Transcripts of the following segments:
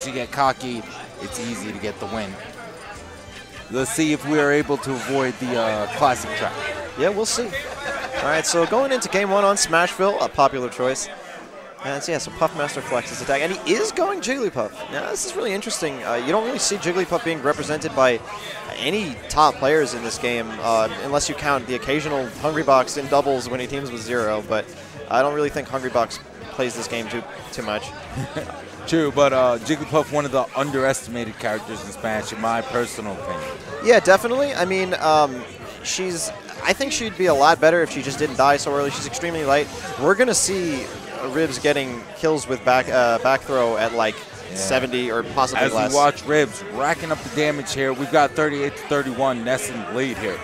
you get cocky, it's easy to get the win. Let's see if we are able to avoid the classic trap. Yeah, we'll see. All right, so going into game 1 on Smashville, a popular choice. And so, yeah, so PuffMaster flexes attack, and he is going Jigglypuff. Now, this is really interesting. You don't really see Jigglypuff being represented by any top players in this game, unless you count the occasional Hungrybox in doubles when he teams with Zero, but I don't really think Hungrybox plays this game too much. True, but Jigglypuff, one of the underestimated characters in Smash, in my personal opinion. Yeah, definitely. I mean, I think she'd be a lot better if she just didn't die so early. She's extremely light. We're going to see Ribs getting kills with back throw at like 70 or possibly less. As we watch Ribs racking up the damage here, we've got 38 to 31, Ness in the lead here.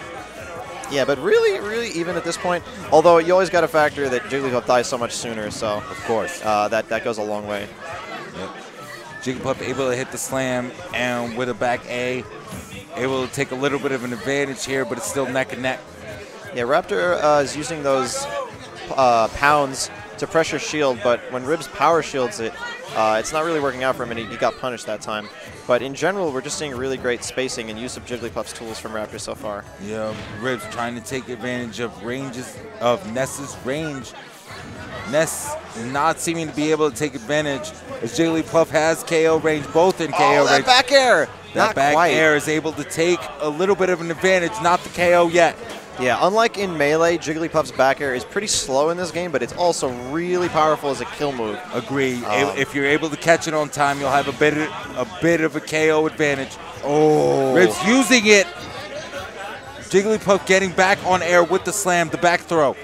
Yeah, but really, even at this point, although you always got to factor that Jigglypuff dies so much sooner, so of course that goes a long way. Yep. Jigglypuff able to hit the slam, and with a back A, able to take a little bit of an advantage here, but it's still neck and neck. Yeah, Raptor is using those pounds to pressure shield, but when Ribs power shields it, it's not really working out for him, and he got punished that time. But in general, we're just seeing really great spacing and use of Jigglypuff's tools from Raptor so far. Yeah, Ribs trying to take advantage of Ness's range. Ness not seeming to be able to take advantage as Jigglypuff has KO range, both in KO range. That back air! That back air is able to take a little bit of an advantage, not the KO yet. Yeah, unlike in Melee, Jigglypuff's back air is pretty slow in this game, but it's also really powerful as a kill move. Agree. If you're able to catch it on time, you'll have a bit of a KO advantage. Oh. Ribs using it. Jigglypuff getting back on air with the slam, the back throw.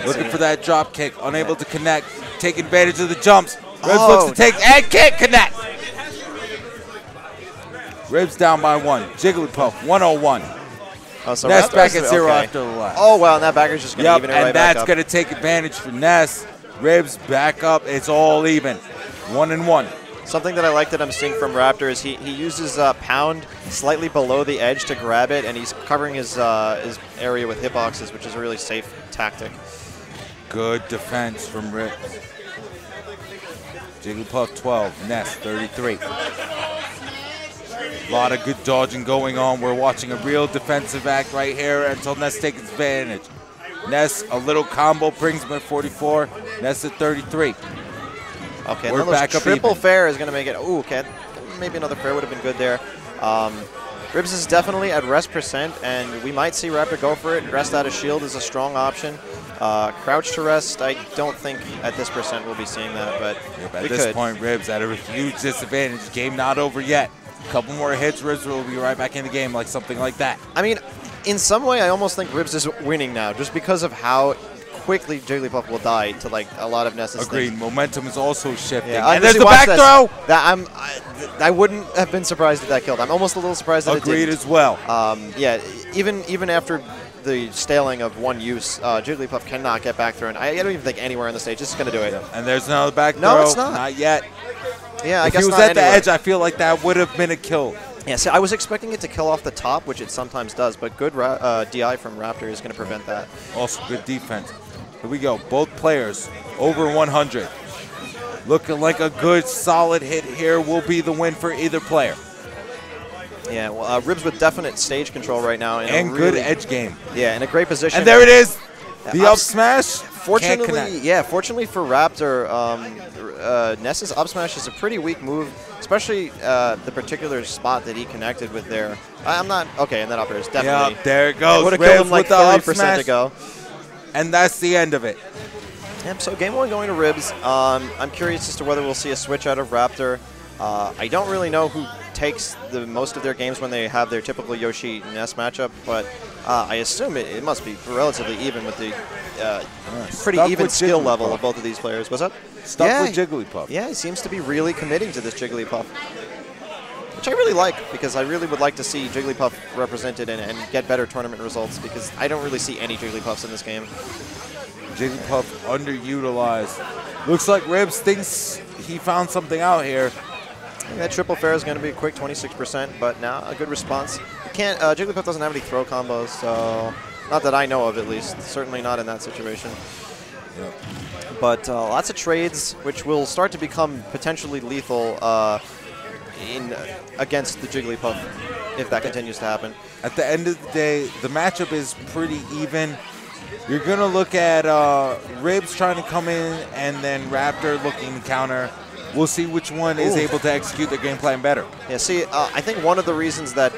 Looking for that drop kick, unable to connect, take advantage of the jumps. Ribs looks to take and can't connect. Ribs down by 1. Jigglypuff 101. Oh, so Ness back at 0 okay. after the last. Oh, wow, and that backer's just going to even it right and back that's up. going to take advantage for Ness. Ribs back up. It's all even. 1-1. Something that I like that I'm seeing from Raptor is he uses pound slightly below the edge to grab it, and he's covering his area with hitboxes, which is a really safe tactic. Good defense from Ribs. Jigglypuff 12, Ness 33. A lot of good dodging going on. We're watching a real defensive act right here until Ness takes advantage. Ness, a little combo brings him at 44. Ness at 33. Okay, we're back up triple even. fair is going to make it. Ooh, okay, maybe another fair would have been good there. Ribs is definitely at rest %, and we might see Raptor go for it. Rest out of shield is a strong option. Crouch to rest, I don't think at this % we'll be seeing that, but at this point, Ribs at a huge disadvantage. Game not over yet. A couple more hits, Ribs will be right back in the game, like something like that. I mean, in some way, I almost think Ribs is winning now, just because of how quickly Jigglypuff will die to like a lot of Ness's Agreed. things. Momentum is also shifting. Yeah, and there's the back throw. I wouldn't have been surprised if that killed. I'm almost a little surprised that Agreed it didn't. as well. Yeah, even after the staling of one use, Jigglypuff cannot get back thrown. I don't even think anywhere on the stage. This is going to do it. Yeah. And there's another back throw. No, it's not. Not yet. Yeah, I if guess he was not at the anywhere. edge, I feel like that would have been a kill. Yeah, so I was expecting it to kill off the top, which it sometimes does, but good DI from Raptor is going to prevent that. Also good defense. Here we go. Both players over 100. Looking like a good, solid hit here will be the win for either player. Yeah, well, Ribs with definite stage control right now. And really, good edge game. Yeah, in a great position. And there it is. The up smash. Fortunately for Raptor, Ness's up smash is a pretty weak move, especially the particular spot that he connected with there. I'm not okay, and that up air is definitely. Yep, there it goes. Would have killed him like 30% ago. And that's the end of it. Yep, so game 1 going to Ribs. I'm curious as to whether we'll see a switch out of Raptor. I don't really know who takes the most of their games when they have their typical Yoshi-Ness matchup, but I assume it must be relatively even with the pretty even skill level of both of these players. What's up? Stuck with Jigglypuff. Yeah, he seems to be really committing to this Jigglypuff, which I really like, because I really would like to see Jigglypuff represented and get better tournament results, because I don't really see any Jigglypuffs in this game. Jigglypuff underutilized. Looks like Ribs thinks he found something out here. That triple fair is going to be a quick 26%, but now a good response. Jigglypuff doesn't have any throw combos, so not that I know of at least. Certainly not in that situation. Yep. But lots of trades, which will start to become potentially lethal against the Jigglypuff if that continues to happen. At the end of the day, the matchup is pretty even. You're going to look at Ribs trying to come in and then Raptor looking to counter. We'll see which one is able to execute their game plan better. Yeah, see, I think one of the reasons that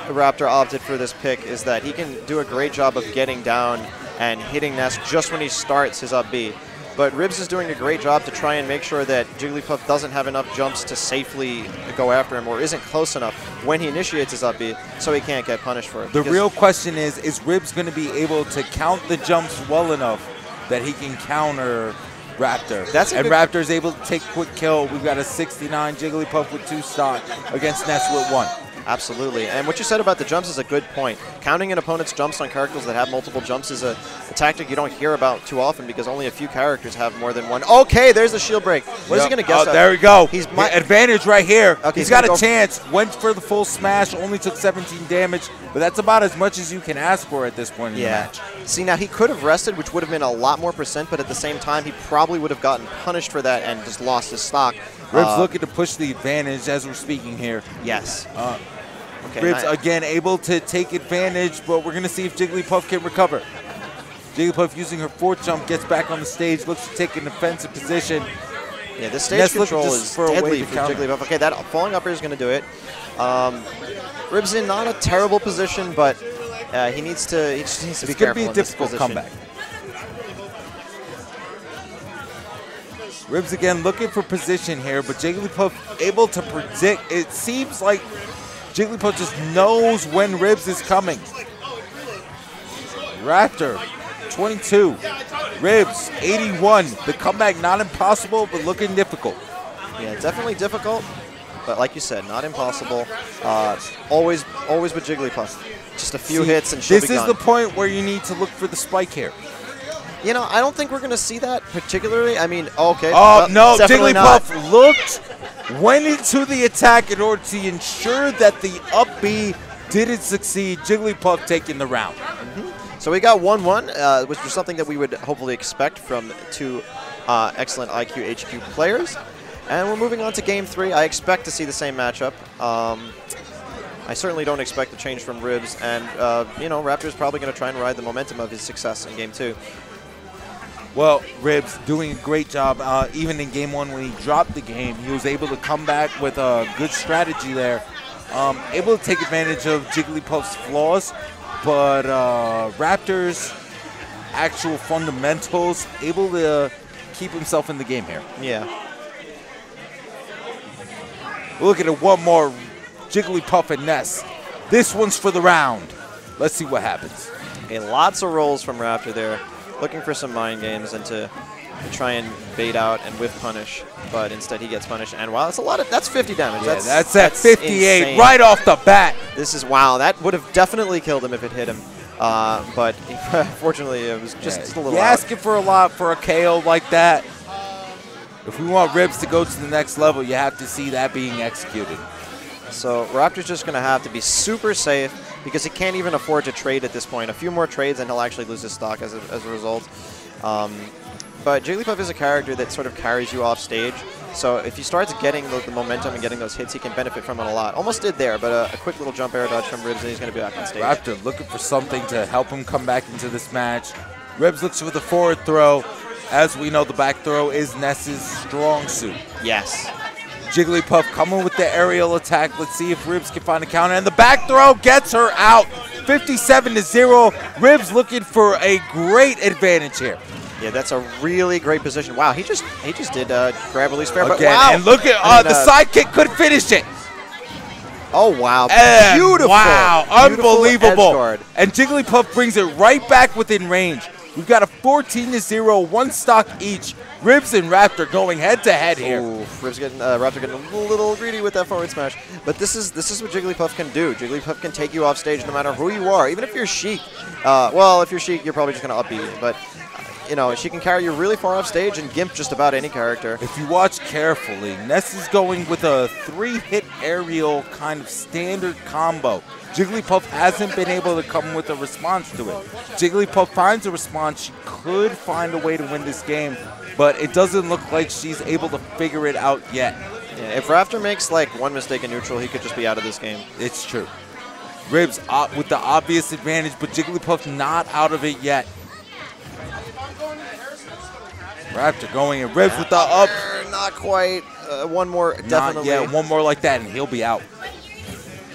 Raptor opted for this pick is that he can do a great job of getting down and hitting Ness just when he starts his up B. But Ribs is doing a great job to try and make sure that Jigglypuff doesn't have enough jumps to safely go after him or isn't close enough when he initiates his up B so he can't get punished for it. The real question is Ribs going to be able to count the jumps well enough that he can counter Raptor? And Raptor is able to take quick kill. We've got a 69 Jigglypuff with 2 stock against Ness with 1. Absolutely. And what you said about the jumps is a good point. Counting an opponent's jumps on characters that have multiple jumps is a tactic you don't hear about too often because only a few characters have more than one. Okay, there's the shield break. What is he going to guess? There we go. He's advantage right here. Okay, he's got a chance. Went for the full smash, only took 17 damage, but that's about as much as you can ask for at this point in the match. See, now he could have rested, which would have been a lot more %, but at the same time, he probably would have gotten punished for that and just lost his stock. Ribs looking to push the advantage as we're speaking here. Yes. Okay, Ribs again able to take advantage, but we're going to see if Jigglypuff can recover. Jigglypuff using her 4th jump, gets back on the stage, looks to take an offensive position. Yeah, this stage control is deadly for Jigglypuff. Okay, that falling up air is going to do it. Ribs in not a terrible position, but he needs to be careful. It's going to be a difficult comeback. Ribs again looking for position here, but Jigglypuff able to predict. It seems like Jigglypuff just knows when Ribs is coming. Raptor, 22. Ribs, 81. The comeback not impossible, but looking difficult. Yeah, definitely difficult, but like you said, not impossible. Always with Jigglypuff. Just a few hits and she'll be gone. This is the point where you need to look for the spike here. You know, I don't think we're going to see that particularly. I mean, okay. Oh, no, Jigglypuff went into the attack in order to ensure that the up B didn't succeed. Jigglypuff taking the round. So we got 1-1, which was something that we would hopefully expect from 2 excellent IQHQ players. And we're moving on to Game 3. I expect to see the same matchup. I certainly don't expect a change from Ribs. And, you know, Raptor's probably going to try and ride the momentum of his success in Game 2. Well, Ribs doing a great job. Even in Game 1 when he dropped the game, he was able to come back with a good strategy there. Able to take advantage of Jigglypuff's flaws, but Raptor's actual fundamentals, able to keep himself in the game here. Yeah. Look at it, one more. Jigglypuff and Ness. This one's for the round. Let's see what happens. Okay, lots of rolls from Raptor there. Looking for some mind games and to try and bait out and whiff punish, but instead he gets punished. And wow, that's a lot of, that's 50 damage. Yeah, that's at 58 insane. Right off the bat. This is, wow, that would have definitely killed him if it hit him. But fortunately, it was just a little You're asking for a lot for a KO like that. If we want Ribs to go to the next level, you have to see that being executed. So Raptor's just going to have to be super safe because he can't even afford to trade at this point. A few more trades and he'll actually lose his stock as a result. But Jigglypuff is a character that sort of carries you off stage. So if he starts getting the momentum and getting those hits, he can benefit from it a lot. Almost did there, but a quick little jump air dodge from Ribs and he's going to be back on stage. Raptor looking for something to help him come back into this match. Ribs looks for the forward throw. As we know, the back throw is Ness's strong suit. Yes. Jigglypuff coming with the aerial attack. Let's see if Ribs can find a counter. And the back throw gets her out. 57-0. Ribs looking for a great advantage here. Yeah, that's a really great position. Wow, he just did grab release fair. Again, but wow. And look at the sidekick could finish it. Oh, wow. And beautiful. Wow, beautiful unbelievable. And Jigglypuff brings it right back within range. We've got a 14-0, 1 stock each. Ribs and Raptor going head-to-head here. Ooh, Raptor getting a little greedy with that forward smash. But this is what Jigglypuff can do. Jigglypuff can take you off stage no matter who you are, even if you're Sheik. Well, if you're Sheik, you're probably just going to up-B. But, you know, she can carry you really far off stage and gimp just about any character. If you watch carefully, Ness is going with a 3-hit aerial kind of standard combo. Jigglypuff hasn't been able to come with a response to it. Jigglypuff finds a response. She could find a way to win this game, but it doesn't look like she's able to figure it out yet. Yeah, if Raptor makes like one mistake in neutral, he could just be out of this game. It's true. Ribs with the obvious advantage, but Jigglypuff not out of it yet. Raptor going in. Ribs with the up. Not quite. One more, definitely. Yeah, one more like that, and he'll be out.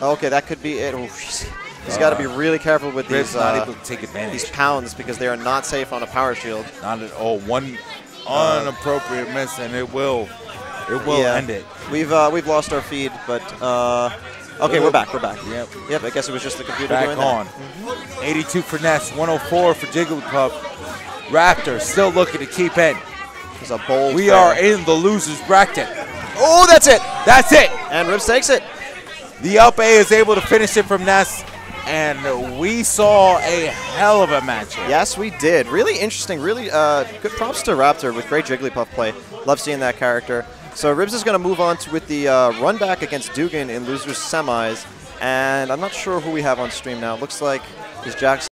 Okay, that could be it. He's got to be really careful with Ribs these, not able to take advantage. these pounds because they are not safe on a power shield. Not at all. One unappropriate miss, and it will end it. We've lost our feed, but okay, we're back. We're back. Yep. I guess it was just the computer Back doing on. that. 82 for Ness, 104 for Jigglypuff. Raptor still looking to keep in. It's a bold. We are in the losers bracket. Oh, that's it. That's it. And Ribs takes it. The up A is able to finish it from Ness, and we saw a hell of a match here. Yes, we did. Really interesting. Really good props to Raptor with great Jigglypuff play. Love seeing that character. So Ribs is going to move on with the run back against Dugan in losers semis, and I'm not sure who we have on stream now. Looks like is Jackson.